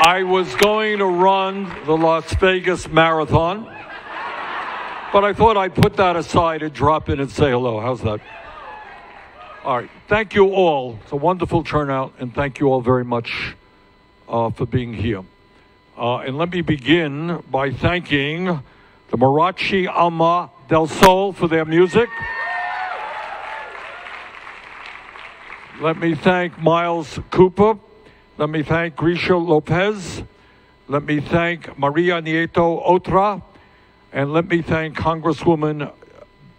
I was going to run the Las Vegas Marathon, but I thought I'd put that aside and drop in and say hello. How's that? All right. Thank you all. It's a wonderful turnout, and thank you all very much for being here. And let me begin by thanking the Mariachi Alma del Sol for their music. Let me thank Miles Cooper. Let me thank Grisha Lopez. Let me thank Maria Nieto Otra. And let me thank Congresswoman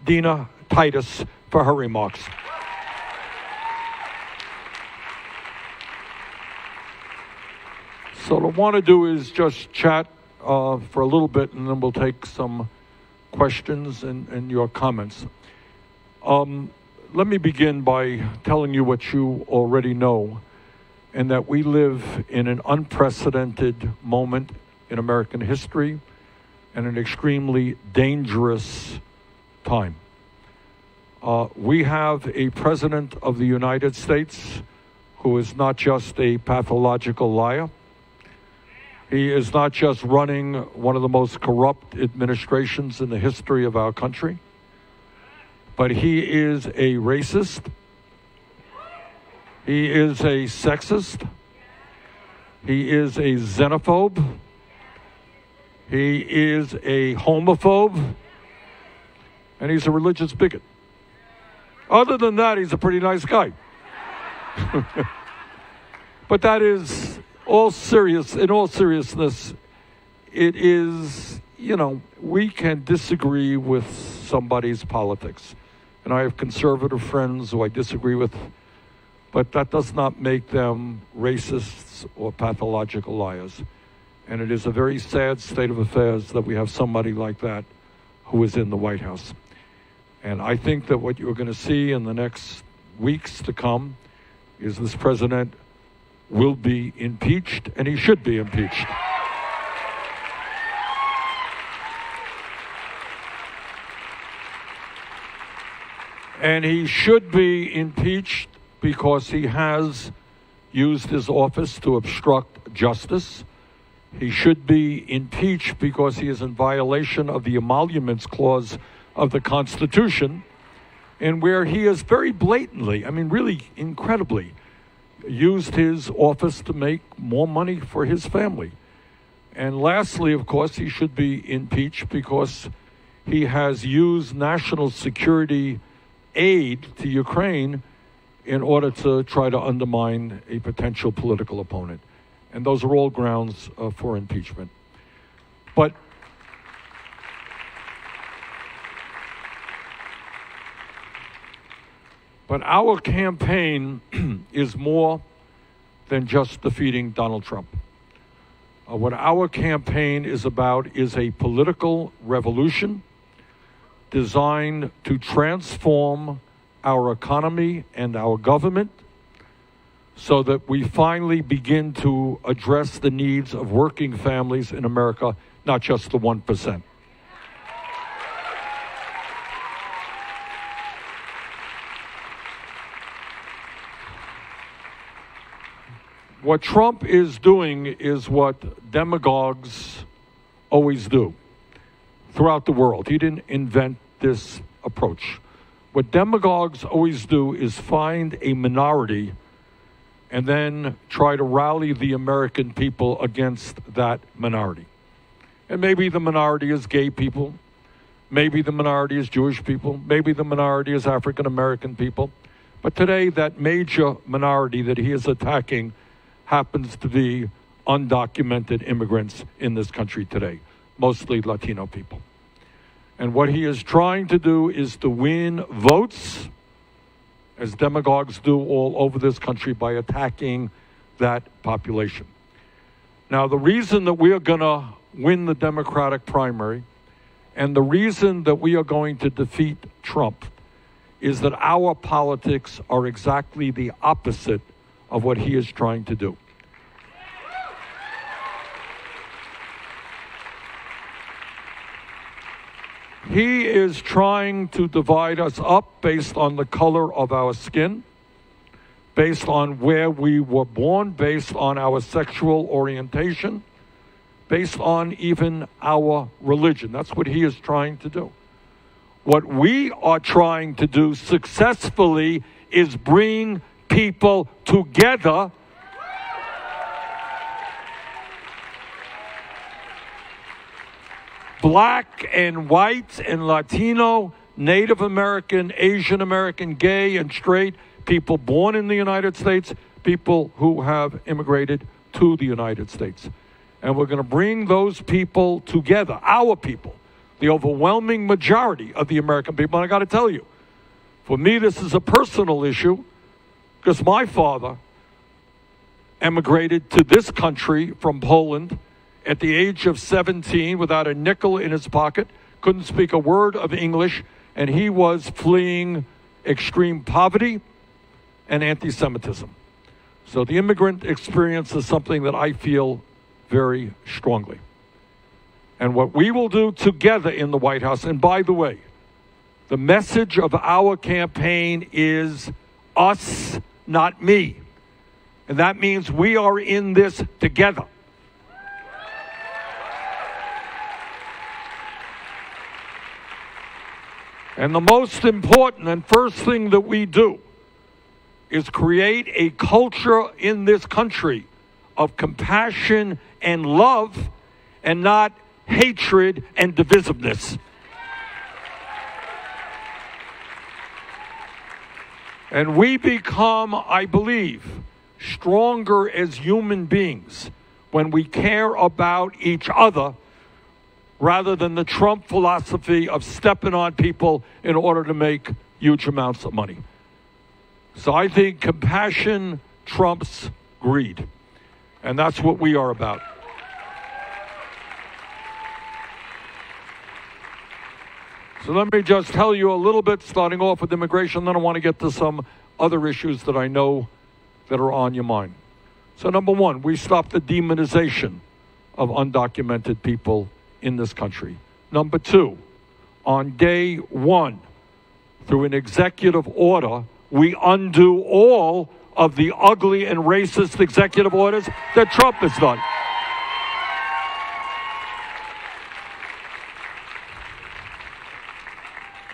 Dina Titus for her remarks. So what I want to do is just chat for a little bit, and then we'll take some questions and your comments. Let me begin by telling you what you already know, and that we live in an unprecedented moment in American history and an extremely dangerous time. We have a president of the United States who is not just a pathological liar. He is not just running one of the most corrupt administrations in the history of our country, but he is a racist. He is a sexist. He is a xenophobe. He is a homophobe. And he's a religious bigot. Other than that, he's a pretty nice guy. But that is all serious. In all seriousness, it is, we can disagree with somebody's politics. And I have conservative friends who I disagree with, but that does not make them racists or pathological liars. And it is a very sad state of affairs that we have somebody like that who is in the White House. And I think that what you're going to see in the next weeks to come is this president will be impeached, and he should be impeached. And he should be impeached because he has used his office to obstruct justice. He should be impeached because he is in violation of the Emoluments Clause of the Constitution, and where he has very blatantly, really incredibly, used his office to make more money for his family. And lastly, of course, he should be impeached because he has used national security aid to Ukraine in order to try to undermine a potential political opponent. And those are all grounds for impeachment. But our campaign is more than just defeating Donald Trump. What our campaign is about is a political revolution designed to transform our economy and our government so that we finally begin to address the needs of working families in America, not just the 1%. What Trump is doing is what demagogues always do throughout the world. He didn't invent this approach. What demagogues always do is find a minority and then try to rally the American people against that minority. And maybe the minority is gay people. Maybe the minority is Jewish people. Maybe the minority is African American people. But today, that major minority that he is attacking happens to be undocumented immigrants in this country today, mostly Latino people. And what he is trying to do is to win votes, as demagogues do all over this country, by attacking that population. Now, the reason that we are going to win the Democratic primary and the reason that we are going to defeat Trump is that our politics are exactly the opposite of what he is trying to do. He is trying to divide us up based on the color of our skin, based on where we were born, based on our sexual orientation, based on even our religion. That's what he is trying to do. What we are trying to do successfully is bring people together black and white and Latino, Native American, Asian American, gay and straight, people born in the United States, people who have immigrated to the United States. And we're going to bring those people together, our people, the overwhelming majority of the American people. And I got to tell you, for me, this is a personal issue because my father emigrated to this country from Poland at the age of 17 without a nickel in his pocket, couldn't speak a word of English, and he was fleeing extreme poverty and anti-Semitism. So the immigrant experience is something that I feel very strongly. And what we will do together in the White House, and by the way, the message of our campaign is us, not me. And that means we are in this together. And the most important and first thing that we do is create a culture in this country of compassion and love and not hatred and divisiveness. And we become, I believe, stronger as human beings when we care about each other rather than the Trump philosophy of stepping on people in order to make huge amounts of money. So I think compassion trumps greed. And that's what we are about. So let me just tell you a little bit, starting off with immigration, then I want to get to some other issues that I know that are on your mind. So number one, we stopped the demonization of undocumented people in this country. Number two, on day one, through an executive order, we undo all of the ugly and racist executive orders that Trump has done.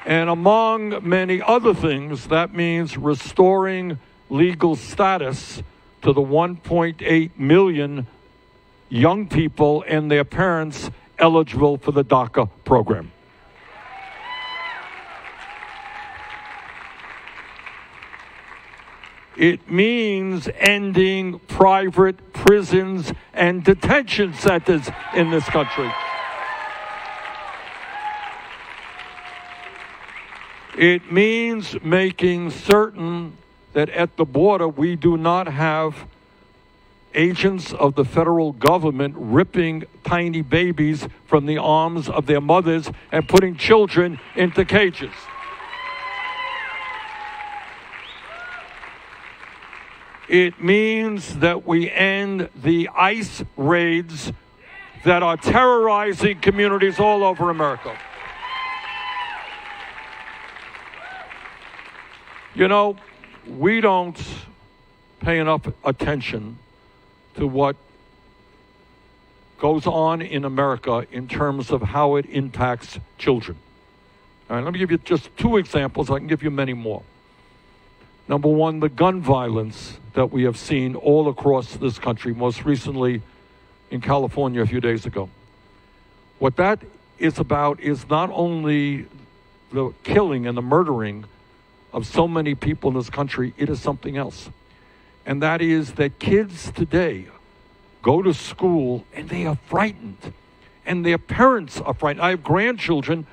And among many other things, that means restoring legal status to the 1.8 million young people and their parents eligible for the DACA program. It means ending private prisons and detention centers in this country. It means making certain that at the border we do not have agents of the federal government ripping tiny babies from the arms of their mothers and putting children into cages. It means that we end the ICE raids that are terrorizing communities all over America. You know, we don't pay enough attention to what goes on in America in terms of how it impacts children. All right, let me give you just two examples. I can give you many more. Number one, the gun violence that we have seen all across this country, most recently in California a few days ago. What that is about is not only the killing and the murdering of so many people in this country, it is something else. And that is that kids today go to school and they are frightened. And their parents are frightened. I have grandchildren,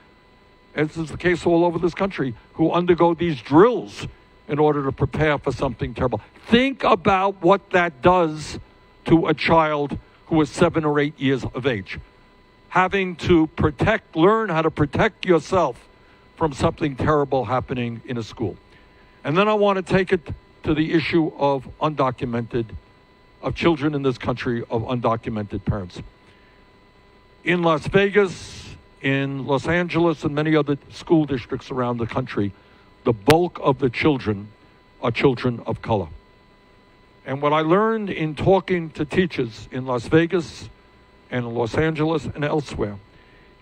as is the case all over this country, who undergo these drills in order to prepare for something terrible. Think about what that does to a child who is 7 or 8 years of age. Having to learn how to protect yourself from something terrible happening in a school. And then I want to take it to the issue of children in this country of undocumented parents. In Las Vegas, in Los Angeles, and many other school districts around the country, the bulk of the children are children of color. And what I learned in talking to teachers in Las Vegas and in Los Angeles and elsewhere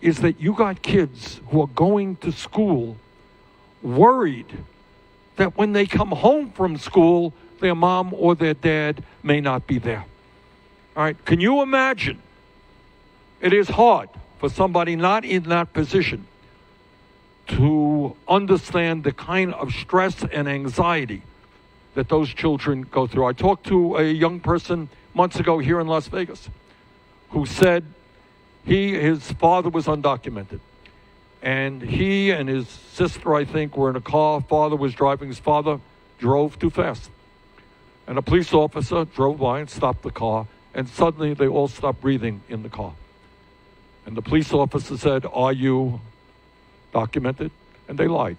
is that you got kids who are going to school worried that when they come home from school, their mom or their dad may not be there. All right, can you imagine? It is hard for somebody not in that position to understand the kind of stress and anxiety that those children go through. I talked to a young person months ago here in Las Vegas who said his father was undocumented. And he and his sister, I think, were in a car. Father was driving. His father drove too fast. And a police officer drove by and stopped the car. And suddenly they all stopped breathing in the car. And the police officer said, "Are you documented?" And they lied.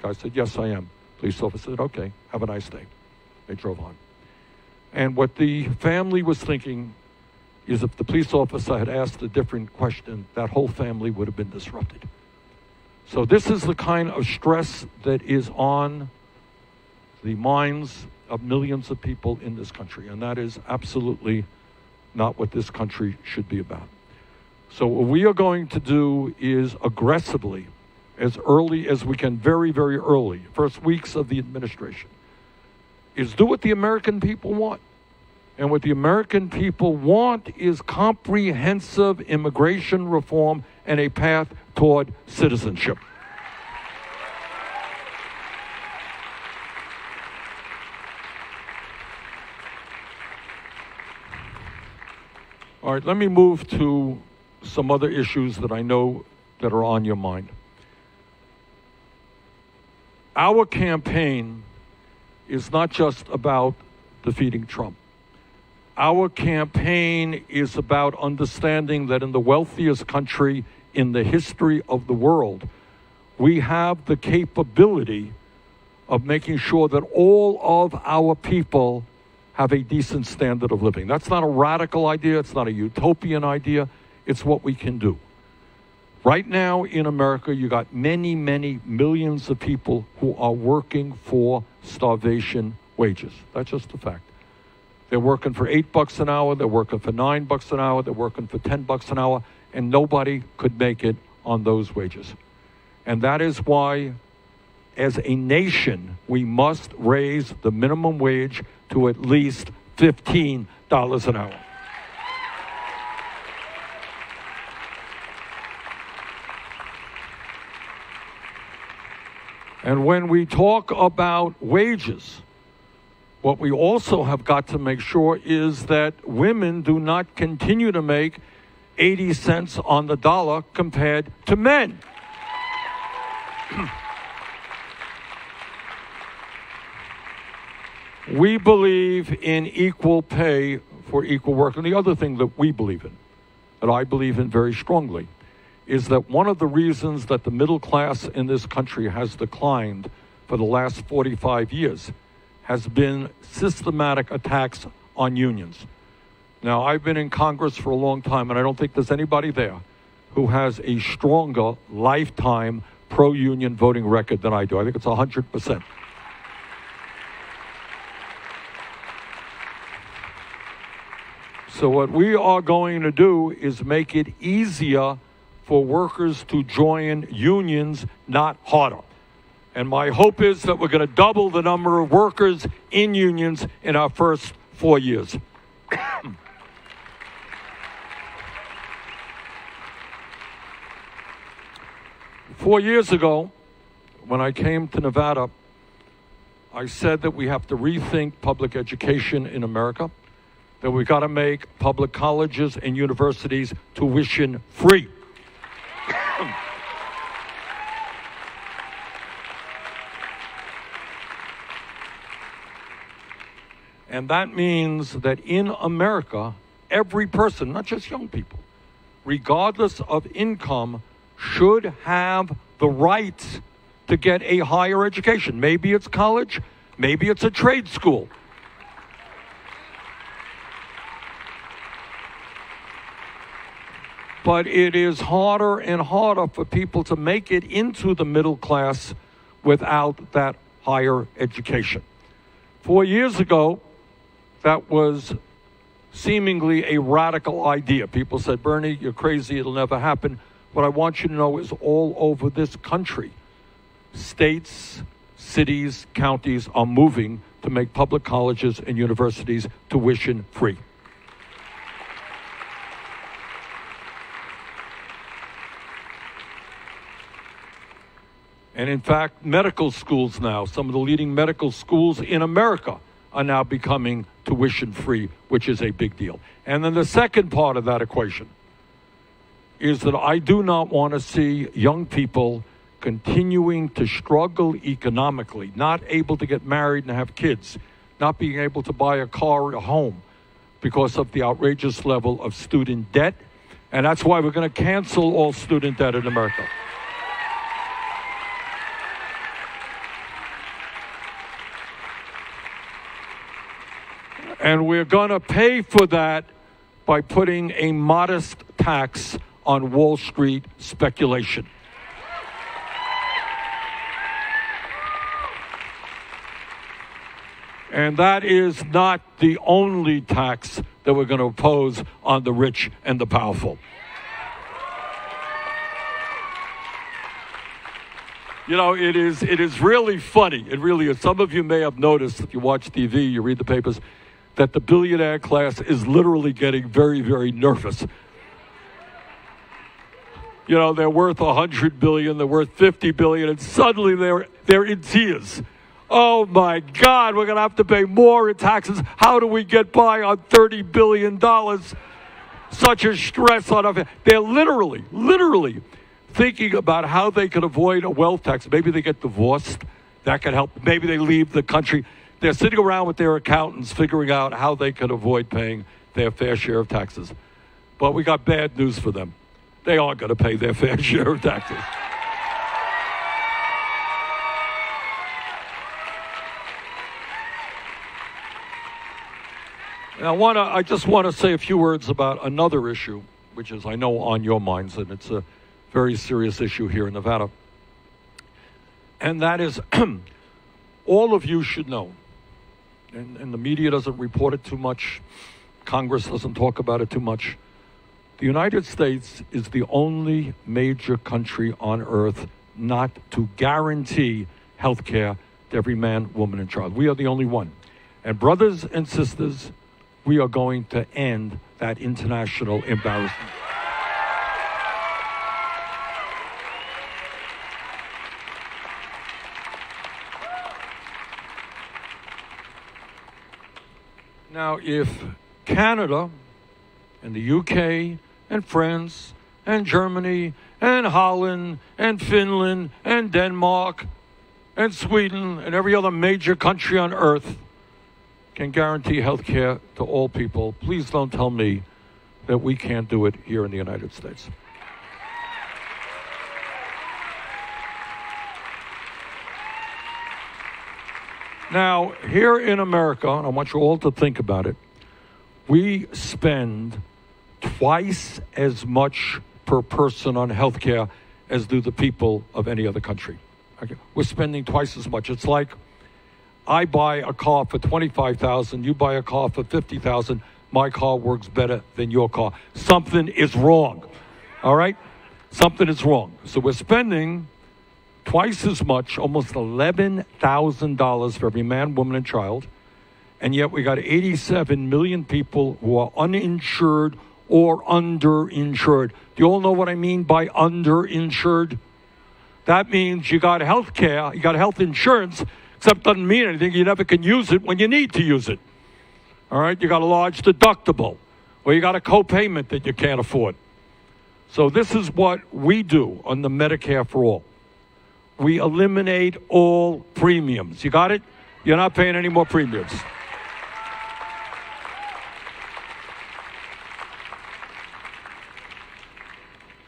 The guy said, "Yes, I am." Police officer said, "Okay, have a nice day." They drove on. And what the family was thinking is if the police officer had asked a different question, that whole family would have been disrupted. So this is the kind of stress that is on the minds of millions of people in this country, and that is absolutely not what this country should be about. So what we are going to do is aggressively, as early as we can, very, very early, first weeks of the administration, is do what the American people want. And what the American people want is comprehensive immigration reform and a path toward citizenship. All right, let me move to some other issues that I know that are on your mind. Our campaign is not just about defeating Trump. Our campaign is about understanding that in the wealthiest country in the history of the world, we have the capability of making sure that all of our people have a decent standard of living. That's not a radical idea. It's not a utopian idea. It's what we can do. Right now in America, you got many, many millions of people who are working for starvation wages. That's just a fact. They're working for $8 an hour, they're working for $9 an hour, they're working for $10 an hour, and nobody could make it on those wages. And that is why, as a nation, we must raise the minimum wage to at least $15 an hour. And when we talk about wages, what we also have got to make sure is that women do not continue to make 80 cents on the dollar compared to men. We believe in equal pay for equal work. And the other thing that we believe in, that I believe in very strongly, is that one of the reasons that the middle class in this country has declined for the last 45 years has been systematic attacks on unions. Now, I've been in Congress for a long time, and I don't think there's anybody there who has a stronger lifetime pro-union voting record than I do. I think it's 100%. So what we are going to do is make it easier for workers to join unions, not harder. And my hope is that we're going to double the number of workers in unions in our first 4 years. 4 years ago, when I came to Nevada, I said that we have to rethink public education in America, that we've got to make public colleges and universities tuition free. And that means that in America, every person, not just young people, regardless of income, should have the right to get a higher education. Maybe it's college, maybe it's a trade school. But it is harder and harder for people to make it into the middle class without that higher education. 4 years ago, that was seemingly a radical idea. People said, Bernie, you're crazy, it'll never happen. What I want you to know is all over this country, states, cities, counties are moving to make public colleges and universities tuition free. And in fact, medical schools now, some of the leading medical schools in America are now becoming tuition free, which is a big deal. And then the second part of that equation is that I do not want to see young people continuing to struggle economically, not able to get married and have kids, not being able to buy a car or a home because of the outrageous level of student debt. And that's why we're going to cancel all student debt in America. And we're going to pay for that by putting a modest tax on Wall Street speculation. And that is not the only tax that we're going to impose on the rich and the powerful. You know, it is really funny. It really is. Some of you may have noticed, if you watch TV, you read the papers, that the billionaire class is literally getting very, very nervous. You know, they're worth $100 billion, they're worth $50 billion, and suddenly they're in tears. Oh my God, we're going to have to pay more in taxes. How do we get by on $30 billion? Such a stress on our. They're literally thinking about how they can avoid a wealth tax. Maybe they get divorced. That could help. Maybe they leave the country. They're sitting around with their accountants figuring out how they can avoid paying their fair share of taxes. But we got bad news for them. They are going to pay their fair share of taxes. And I just want to say a few words about another issue, which is, I know, on your minds, and it's a very serious issue here in Nevada. And that is, all of you should know, and the media doesn't report it too much, Congress doesn't talk about it too much. The United States is the only major country on earth not to guarantee health care to every man, woman, and child. We are the only one. And brothers and sisters, we are going to end that international embarrassment. Now, if Canada and the UK and France and Germany and Holland and Finland and Denmark and Sweden and every other major country on earth can guarantee health care to all people, please don't tell me that we can't do it here in the United States. Now, here in America, and I want you all to think about it, we spend twice as much per person on health care as do the people of any other country. Okay? We're spending twice as much. It's like I buy a car for $25,000, you buy a car for $50,000, my car works better than your car. Something is wrong, all right? Something is wrong. So we're spending twice as much, almost $11,000 for every man, woman, and child, and yet we got 87 million people who are uninsured or underinsured. Do you all know what I mean by underinsured? That means you got health care, you got health insurance, except doesn't mean anything. You never can use it when you need to use it. All right? You got a large deductible, or you got a co-payment that you can't afford. So this is what we do on the Medicare for All. We eliminate all premiums. You got it? You're not paying any more premiums.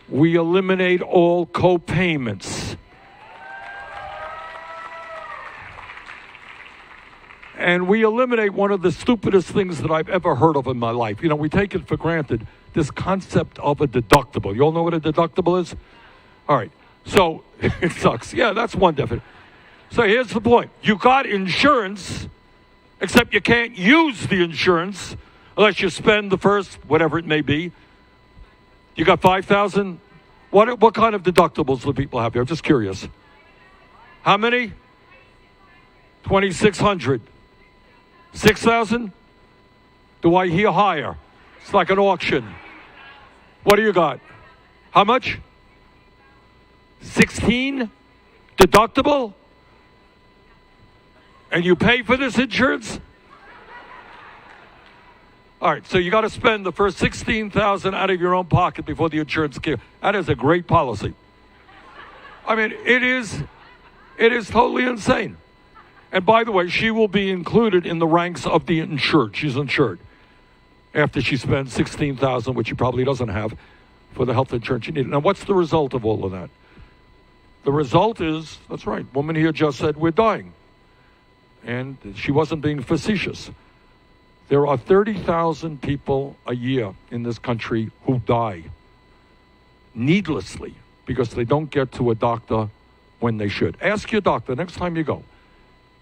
We eliminate all co-payments. And we eliminate one of the stupidest things that I've ever heard of in my life. You know, we take it for granted, this concept of a deductible. You all know what a deductible is? All right. So, it sucks. Yeah, that's one definition. So here's the point. You got insurance, except you can't use the insurance unless you spend the first, whatever it may be. You got 5,000? What kind of deductibles do people have here? I'm just curious. How many? 2,600. 6,000? Do I hear higher? It's like an auction. What do you got? How much? 16 deductible? And you pay for this insurance? All right, so you got to spend the first $16,000 out of your own pocket before the insurance kicks. That is a great policy. I mean, it is totally insane. And by the way, she will be included in the ranks of the insured. She's insured after she spends $16,000, which she probably doesn't have, for the health insurance she needed. Now, what's the result of all of that? The result is, that's right, woman here just said, we're dying. And she wasn't being facetious. There are 30,000 people a year in this country who die needlessly because they don't get to a doctor when they should. Ask your doctor next time you go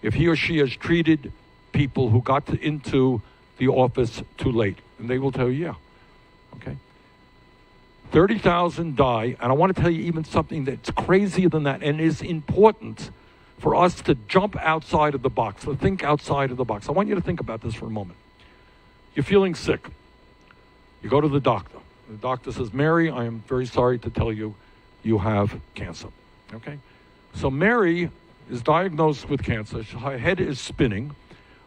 if he or she has treated people who got into the office too late. And they will tell you, yeah. Okay? 30,000 die, and I want to tell you even something that's crazier than that and is important for us to jump outside of the box, to think outside of the box. I want you to think about this for a moment. You're feeling sick. You go to the doctor. The doctor says, Mary, I am very sorry to tell you, you have cancer. Okay? So Mary is diagnosed with cancer. Her head is spinning.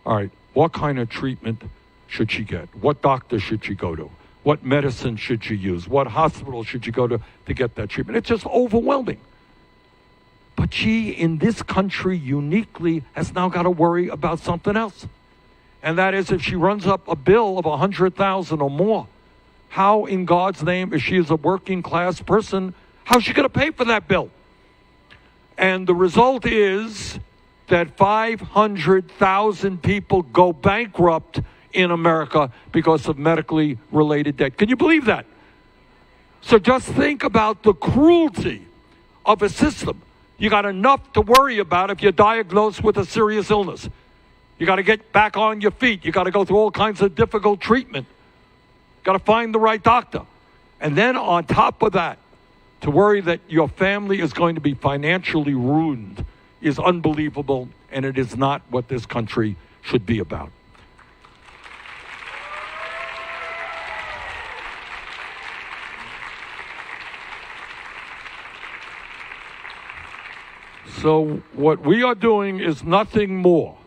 All right, what kind of treatment should she get? What doctor should she go to? What medicine should she use? What hospital should she go to get that treatment? It's just overwhelming. But she, in this country, uniquely, has now got to worry about something else. And that is if she runs up a bill of $100,000 or more, how in God's name, if she is a working class person, how's she going to pay for that bill? And the result is that 500,000 people go bankrupt in America because of medically related debt. Can you believe that? So just think about the cruelty of a system. You got enough to worry about if you're diagnosed with a serious illness. You got to get back on your feet. You got to go through all kinds of difficult treatment. Got to find the right doctor. And then on top of that, to worry that your family is going to be financially ruined is unbelievable, and it is not what this country should be about. So what we are doing is nothing more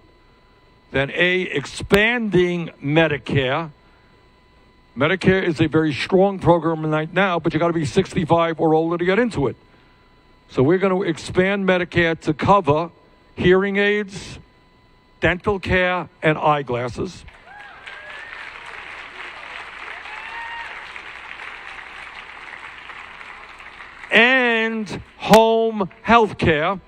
than expanding Medicare. Medicare is a very strong program right now, but you got to be 65 or older to get into it. So we're going to expand Medicare to cover hearing aids, dental care, and eyeglasses. And home health care.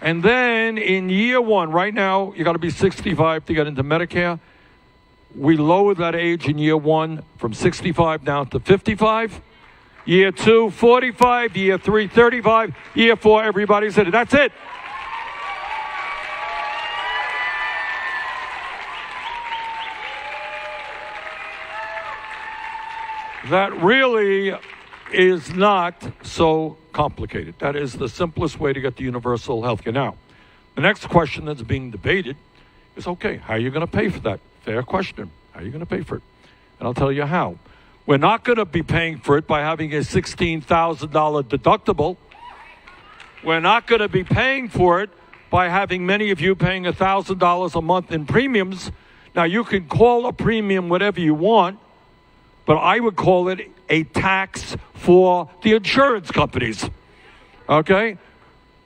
And then in year one, right now, you got to be 65 to get into Medicare. We lowered that age in year one from 65 down to 55. Year two, 45. Year three, 35. Year four, everybody's in it. That's it. That really is not so complicated. That is the simplest way to get to universal health care. Now, the next question that's being debated is, okay, how are you going to pay for that? Fair question. How are you going to pay for it? And I'll tell you how. We're not going to be paying for it by having a $16,000 deductible. We're not going to be paying for it by having many of you paying $1,000 a month in premiums. Now, you can call a premium whatever you want, but I would call it a tax for the insurance companies, okay?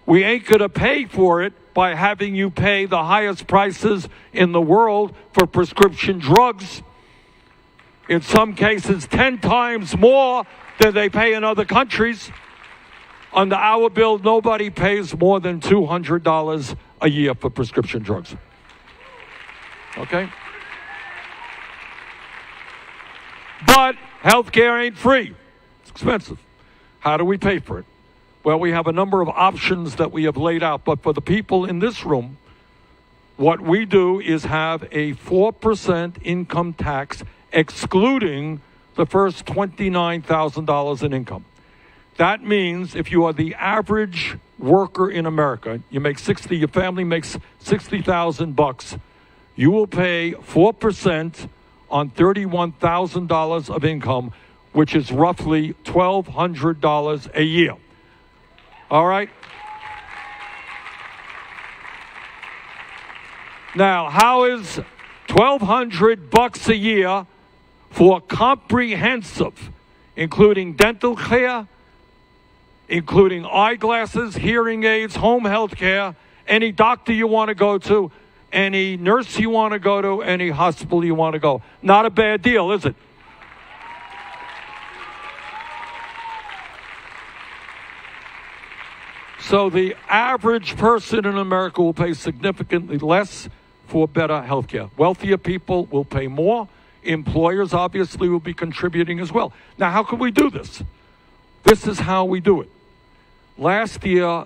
We ain't going to pay for it by having you pay the highest prices in the world for prescription drugs. In some cases, 10 times more than they pay in other countries. Under our bill, nobody pays more than $200 a year for prescription drugs, okay? But healthcare ain't free. It's expensive. How do we pay for it? Well, we have a number of options that we have laid out, but for the people in this room, what we do is have a 4% income tax excluding the first $29,000 in income. That means if you are the average worker in America, you make 60, your family makes $60,000, you will pay 4% on $31,000 of income, which is roughly $1,200 a year. All right? Now, how is $1,200 a year for comprehensive, including dental care, including eyeglasses, hearing aids, home health care, any doctor you want to go to, any nurse you want to go to, any hospital you want to go? Not a bad deal, is it? So the average person in America will pay significantly less for better health care. Wealthier people will pay more. Employers obviously will be contributing as well. Now, how can we do this? This is how we do it. Last year,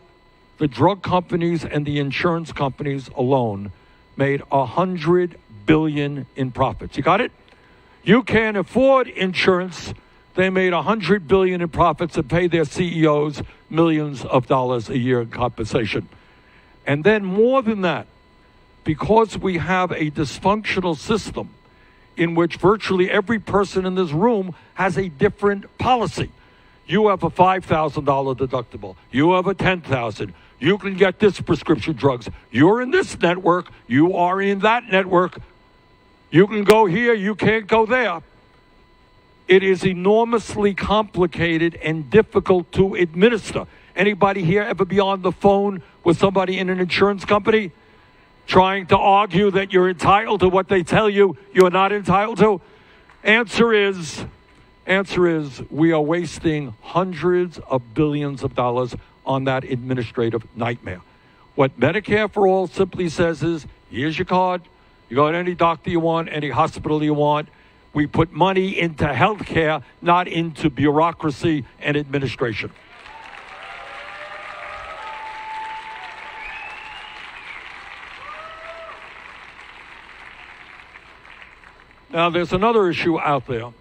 the drug companies and the insurance companies alone made $100 billion in profits. You got it? You can't afford insurance. They made $100 billion in profits and pay their CEOs millions of dollars a year in compensation. And then more than that, because we have a dysfunctional system in which virtually every person in this room has a different policy. You have a $5,000 deductible. You have a $10,000. You can get this prescription drugs. You're in this network. You are in that network. You can go here. You can't go there. It is enormously complicated and difficult to administer. Anybody here ever be on the phone with somebody in an insurance company trying to argue that you're entitled to what they tell you you're not entitled to? Answer is we are wasting hundreds of billions of dollars on that administrative nightmare. What Medicare for All simply says is, here's your card. You go to any doctor you want, any hospital you want. We put money into health care, not into bureaucracy and administration. Now, there's another issue out there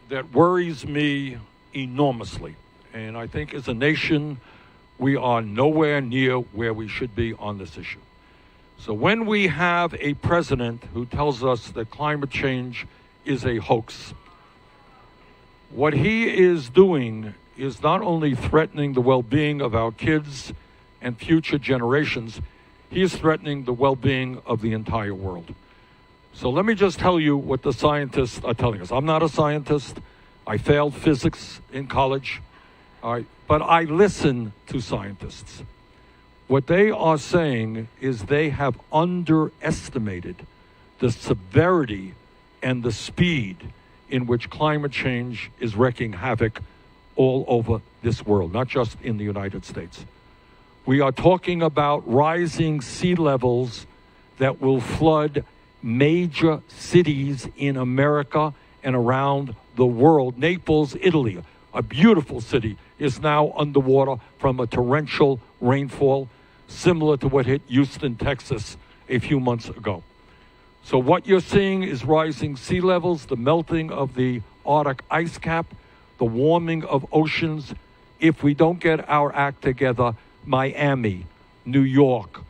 that worries me enormously. And I think as a nation, we are nowhere near where we should be on this issue. So when we have a president who tells us that climate change is a hoax, what he is doing is not only threatening the well-being of our kids and future generations, he is threatening the well-being of the entire world. So let me just tell you what the scientists are telling us. I'm not a scientist. I failed physics in college, but I listen to scientists. What they are saying is they have underestimated the severity and the speed in which climate change is wreaking havoc all over this world, not just in the United States. We are talking about rising sea levels that will flood major cities in America and around the world. Naples, Italy, a beautiful city, is now underwater from a torrential rainfall similar to what hit Houston, Texas a few months ago. So what you're seeing is rising sea levels, the melting of the Arctic ice cap, the warming of oceans. If we don't get our act together, Miami, New York,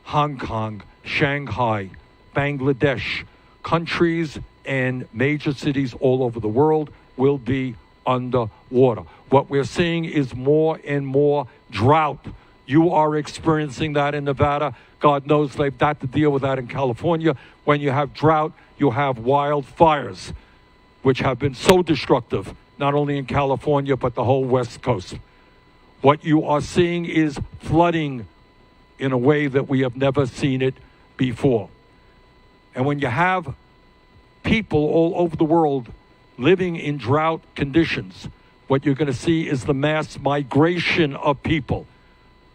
Hong Kong, Shanghai, Bangladesh, countries and major cities all over the world will be underwater. What we're seeing is more and more drought. You are experiencing that in Nevada. God knows they've got to deal with that in California. When you have drought, you have wildfires, which have been so destructive, not only in California, but the whole West Coast. What you are seeing is flooding in a way that we have never seen it before. And when you have people all over the world living in drought conditions, what you're going to see is the mass migration of people.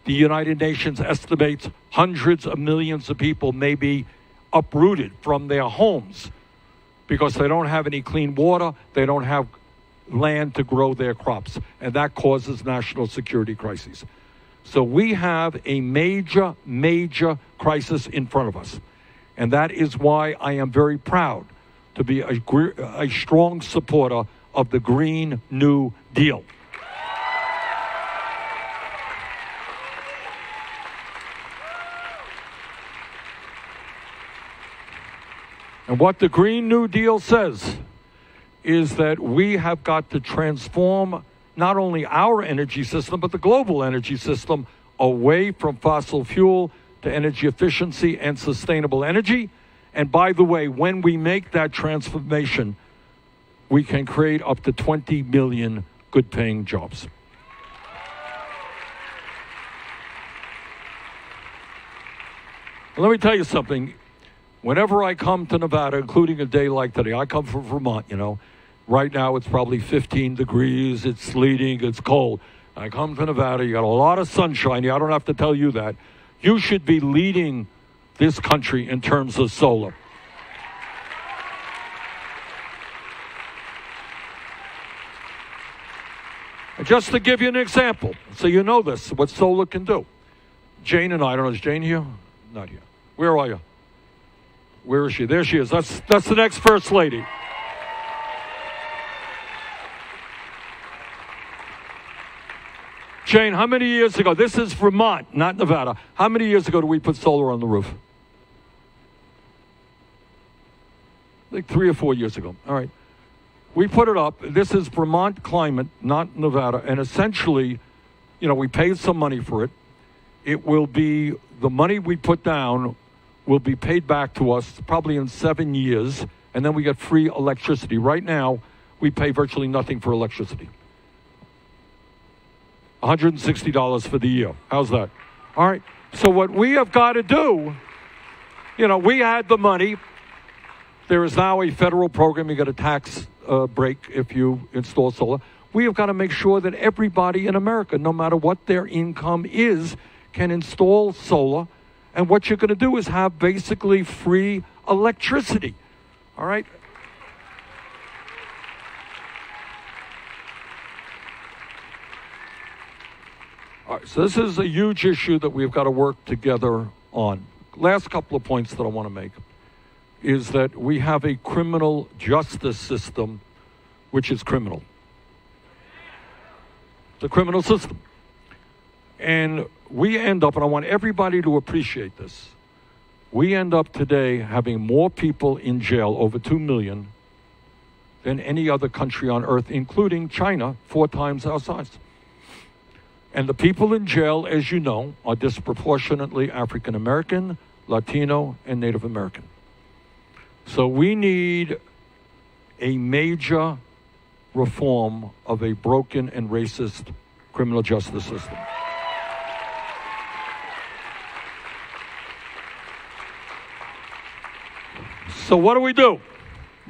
The United Nations estimates hundreds of millions of people may be uprooted from their homes because they don't have any clean water, they don't have land to grow their crops, and that causes national security crises. So we have a major, major crisis in front of us, and that is why I am very proud to be a strong supporter of the Green New Deal. And what the Green New Deal says is that we have got to transform not only our energy system, but the global energy system away from fossil fuel to energy efficiency and sustainable energy. And by the way, when we make that transformation, we can create up to 20 million good-paying jobs. Let me tell you something. Whenever I come to Nevada, including a day like today, I come from Vermont, you know. Right now it's probably 15 degrees, it's sleeting, it's cold. I come to Nevada, you got a lot of sunshine here. I don't have to tell you that. You should be leading this country in terms of solar. Just to give you an example, so you know this, what solar can do. Jane and I don't know, is Jane here? Not here. Where are you? Where is she? There she is. That's the next First Lady. Jane, how many years ago? This is Vermont, not Nevada. How many years ago did we put solar on the roof? Like 3 or 4 years ago. All right. We put it up. This is Vermont climate, not Nevada. And essentially, you know, we paid some money for it. It will be, the money we put down will be paid back to us probably in 7 years, and then we get free electricity. Right now, we pay virtually nothing for electricity. $160 for the year. How's that? All right. So what we have got to do, you know, we had the money. There is now a federal program. You get a tax break if you install solar. We have got to make sure that everybody in America, no matter what their income is, can install solar. And what you're going to do is have basically free electricity. All right? All right, so this is a huge issue that we've got to work together on. Last couple of points that I want to make is that we have a criminal justice system which is criminal. It's a criminal system. And we end up, and I want everybody to appreciate this, we end up today having more people in jail, over 2 million, than any other country on earth, including China, 4 times our size. And the people in jail, as you know, are disproportionately African American, Latino, and Native American. So we need a major reform of a broken and racist criminal justice system. So what do we do?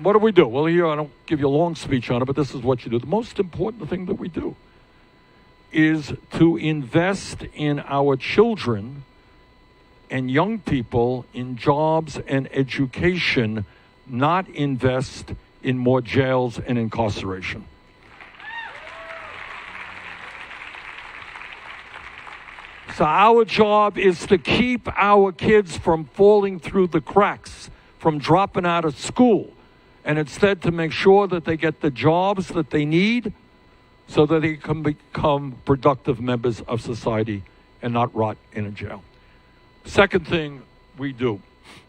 What do we do? Well, here, I don't give you a long speech on it, but this is what you do. The most important thing that we do is to invest in our children and young people in jobs and education, not invest in more jails and incarceration. So our job is to keep our kids from falling through the cracks, from dropping out of school, and instead to make sure that they get the jobs that they need so that they can become productive members of society and not rot in a jail. Second thing we do,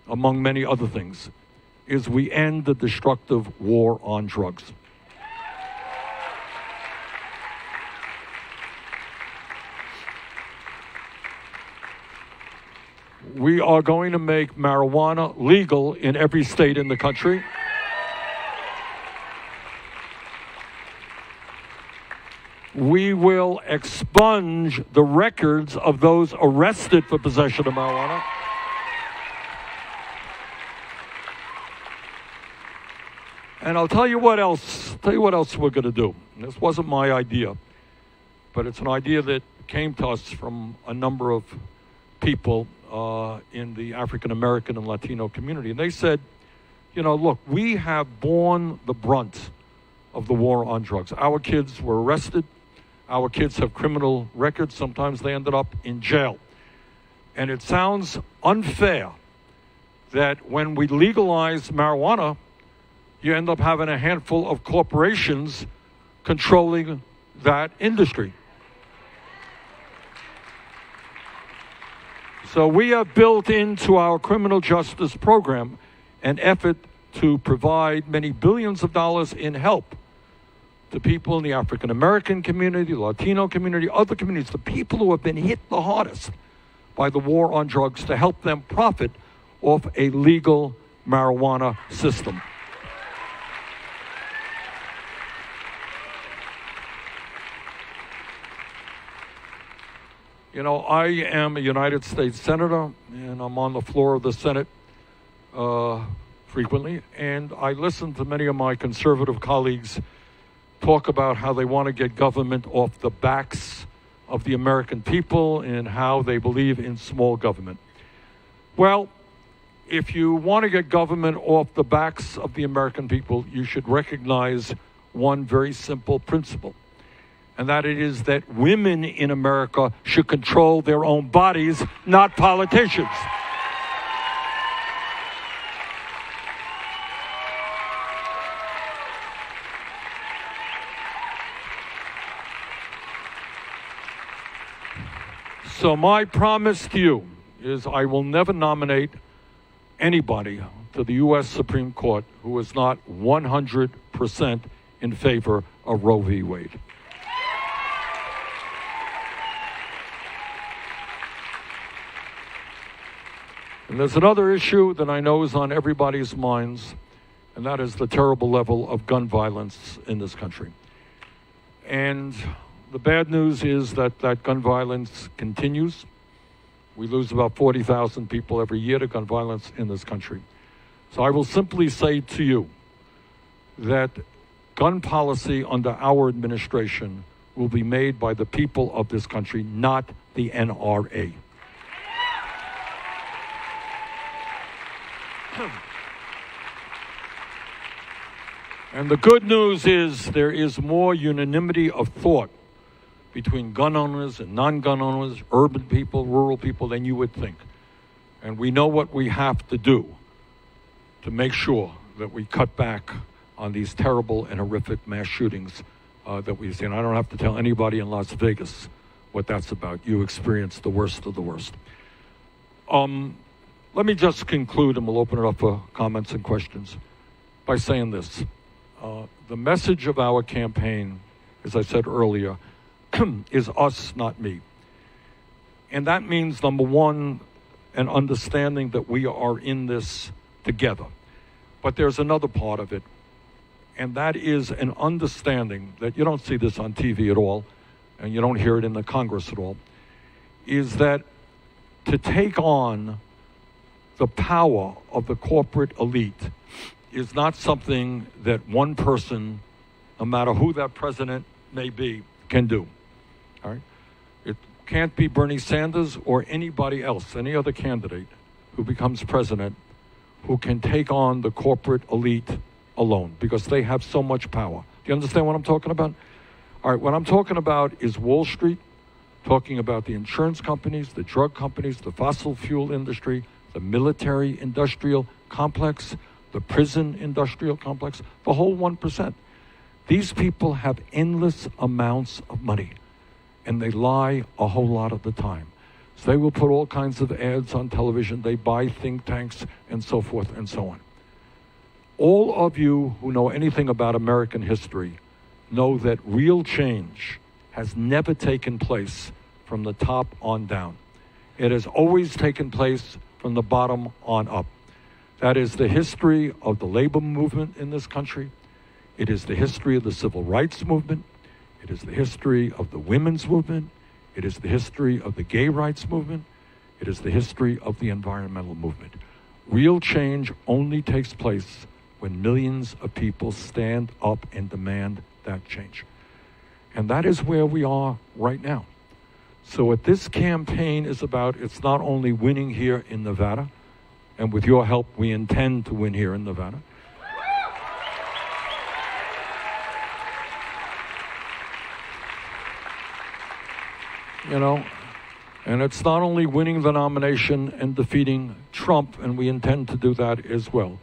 among many other things, is we end the destructive war on drugs. We are going to make marijuana legal in every state in the country. We will expunge the records of those arrested for possession of marijuana. And I'll tell you what else we're going to do. And this wasn't my idea, but it's an idea that came to us from a number of people in the African American and Latino community. And they said, you know, look, we have borne the brunt of the war on drugs. Our kids were arrested. Our kids have criminal records. Sometimes they ended up in jail. And it sounds unfair that when we legalize marijuana, you end up having a handful of corporations controlling that industry. So we have built into our criminal justice program an effort to provide many billions of dollars in help to people in the African American community, Latino community, other communities, the people who have been hit the hardest by the war on drugs, to help them profit off a legal marijuana system. You know, I am a United States Senator, and I'm on the floor of the Senate frequently, and I listen to many of my conservative colleagues talk about how they want to get government off the backs of the American people and how they believe in small government. Well, if you want to get government off the backs of the American people, you should recognize one very simple principle, and that it is that women in America should control their own bodies, not politicians. So my promise to you is I will never nominate anybody to the U.S. Supreme Court who is not 100% in favor of Roe v. Wade. And there's another issue that I know is on everybody's minds, and that is the terrible level of gun violence in this country. And the bad news is that gun violence continues. We lose about 40,000 people every year to gun violence in this country. So I will simply say to you that gun policy under our administration will be made by the people of this country, not the NRA. And the good news is there is more unanimity of thought between gun owners and non-gun owners, urban people, rural people, than you would think. And we know what we have to do to make sure that we cut back on these terrible and horrific mass shootings that we've seen. I don't have to tell anybody in Las Vegas what that's about. You experienced the worst of the worst. Let me just conclude, and we'll open it up for comments and questions, by saying this. The message of our campaign, as I said earlier, is us, not me. And that means, number one, an understanding that we are in this together. But there's another part of it, and that is an understanding that you don't see this on TV at all, and you don't hear it in the Congress at all, is that to take on the power of the corporate elite is not something that one person, no matter who that president may be, can do. All right? It can't be Bernie Sanders or anybody else, any other candidate who becomes president who can take on the corporate elite alone, because they have so much power. Do you understand what I'm talking about? All right, what I'm talking about is Wall Street, talking about the insurance companies, the drug companies, the fossil fuel industry, the military industrial complex, the prison industrial complex, the whole 1%. These people have endless amounts of money, and they lie a whole lot of the time. So they will put all kinds of ads on television, they buy think tanks, and so forth and so on. All of you who know anything about American history know that real change has never taken place from the top on down. It has always taken place from the bottom on up. That is the history of the labor movement in this country. It is the history of the civil rights movement. It is the history of the women's movement. It is the history of the gay rights movement. It is the history of the environmental movement. Real change only takes place when millions of people stand up and demand that change. And that is where we are right now. So what this campaign is about, it's not only winning here in Nevada, and with your help, we intend to win here in Nevada. you know. And it's not only winning the nomination and defeating Trump, and we intend to do that as well.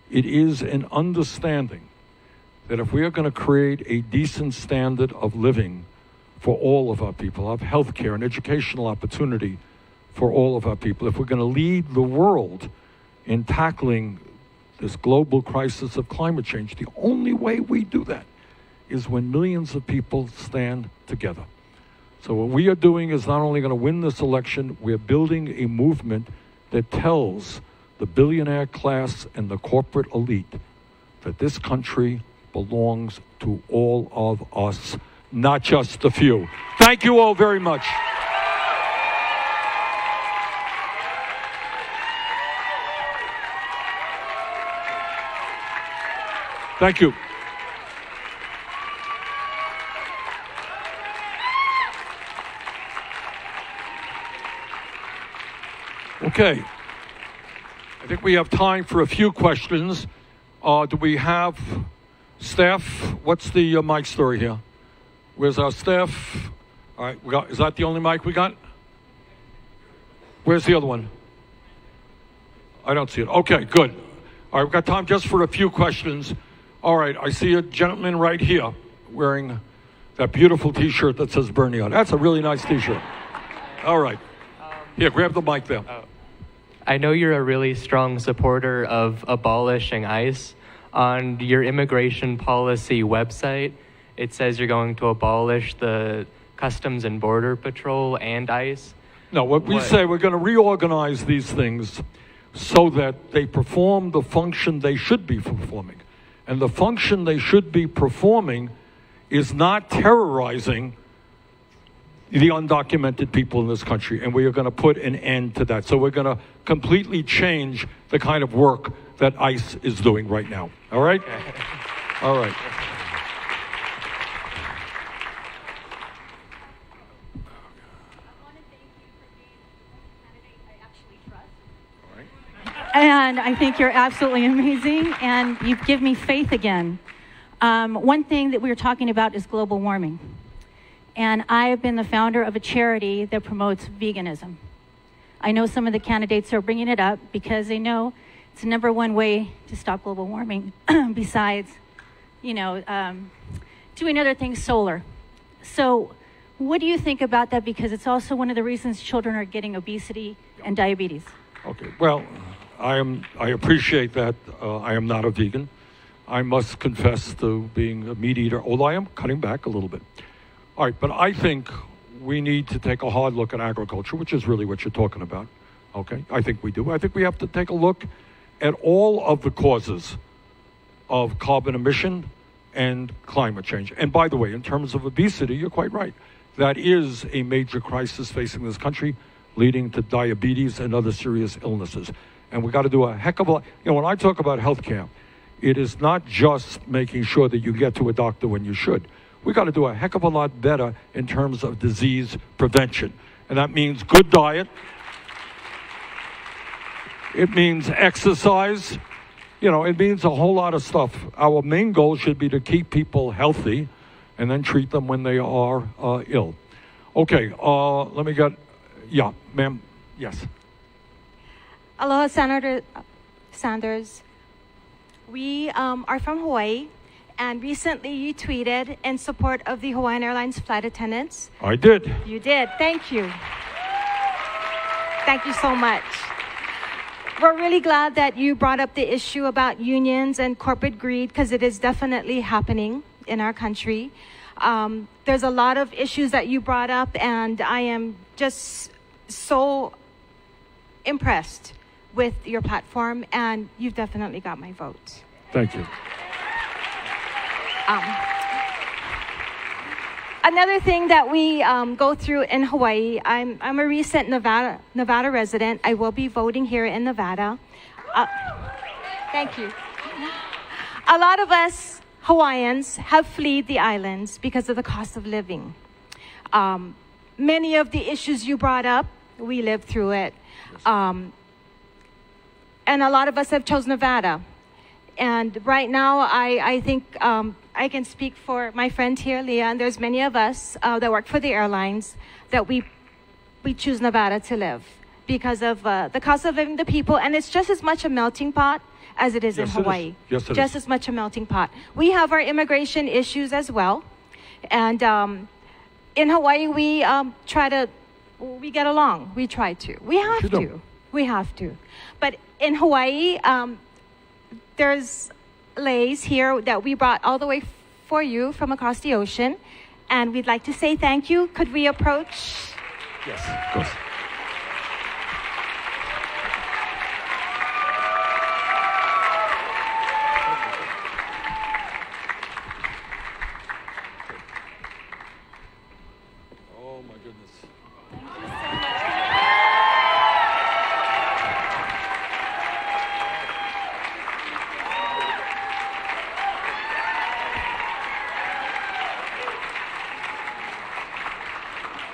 It is an understanding that if we are going to create a decent standard of living for all of our people, of health care and educational opportunity for all of our people, if we're going to lead the world in tackling this global crisis of climate change, the only way we do that is when millions of people stand together. So what we are doing is not only going to win this election, we're building a movement that tells the billionaire class and the corporate elite that this country belongs to all of us, not just a few. Thank you all very much. Thank you. Okay, I think we have time for a few questions. Do we have staff? What's the mic story here? Where's our staff? All right, is that the only mic we got? Where's the other one? I don't see it. Okay, good. All right, we've got time just for a few questions. All right, I see a gentleman right here wearing that beautiful T-shirt that says Bernie on it. That's a really nice T-shirt. All right. Here, grab the mic there. I know you're a really strong supporter of abolishing ICE. On your immigration policy website, it says you're going to abolish the Customs and Border Patrol and ICE. No, what we say, we're going to reorganize these things so that they perform the function they should be performing. And the function they should be performing is not terrorizing the undocumented people in this country, and we are going to put an end to that. So we're going to completely change the kind of work that ICE is doing right now. All right? All right. And I think you're absolutely amazing, and you give me faith again. One thing that we were talking about is global warming. And I have been the founder of a charity that promotes veganism. I know some of the candidates are bringing it up because they know it's the number one way to stop global warming besides, doing other things, solar. So what do you think about that? Because it's also one of the reasons children are getting obesity and diabetes. Okay, well, I appreciate that. I am not a vegan. I must confess to being a meat eater, although I am cutting back a little bit. All right, but I think we need to take a hard look at agriculture, which is really what you're talking about. Okay, I think we do. I think we have to take a look at all of the causes of carbon emission and climate change. And by the way, in terms of obesity, you're quite right. That is a major crisis facing this country, leading to diabetes and other serious illnesses. And we got to do a heck of a lot. When I talk about healthcare, it is not just making sure that you get to a doctor when you should. We got to do a heck of a lot better in terms of disease prevention. And that means good diet. It means exercise. It means a whole lot of stuff. Our main goal should be to keep people healthy and then treat them when they are ill. Okay, let me get, yeah, ma'am, yes. Aloha, Senator Sanders. We are from Hawaii. And recently you tweeted in support of the Hawaiian Airlines flight attendants. I did. You did. Thank you. Thank you so much. We're really glad that you brought up the issue about unions and corporate greed, because it is definitely happening in our country. There's a lot of issues that you brought up, and I am just so impressed with your platform, and you've definitely got my vote. Thank you. Another thing that we go through in Hawaii, I'm a recent Nevada resident. I will be voting here in Nevada. Thank you. A lot of us Hawaiians have fled the islands because of the cost of living. Many of the issues you brought up, we lived through it. And a lot of us have chosen Nevada. And right now, I think I can speak for my friend here, Leah, and there's many of us that work for the airlines that we choose Nevada to live because of the cost of living, the people, and it's just as much a melting pot as it is in Hawaii. Yes, it just is. as much a melting pot. We have our immigration issues as well, and in Hawaii we get along. We try to. We have to. We have to. But in Hawaii, there's leis here that we brought all the way for you from across the ocean, and we'd like to say thank you. Could we approach? Yes, of course. Oh my goodness.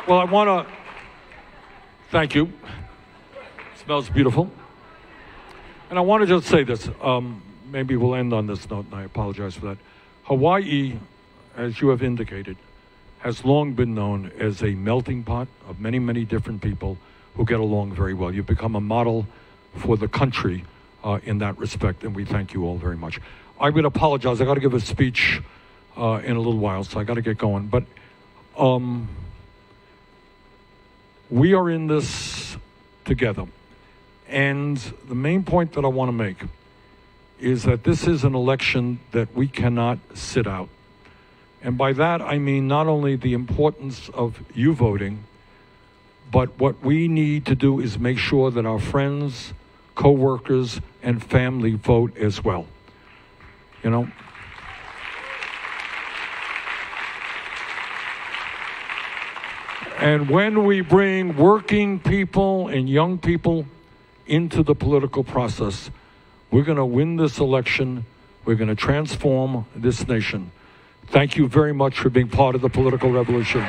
Well, I want to thank you. Smells beautiful. And I want to just say this. Maybe we'll end on this note, and I apologize for that. Hawaii, as you have indicated, has long been known as a melting pot of many, many different people who get along very well. You've become a model for the country in that respect, and we thank you all very much. I'm going to apologize. I got to give a speech in a little while, so I got to get going. But we are in this together. And the main point that I want to make is that this is an election that we cannot sit out. And by that, I mean not only the importance of you voting, but what we need to do is make sure that our friends, co-workers, and family vote as well. You know? And when we bring working people and young people into the political process, we're going to win this election. We're going to transform this nation. Thank you very much for being part of the political revolution.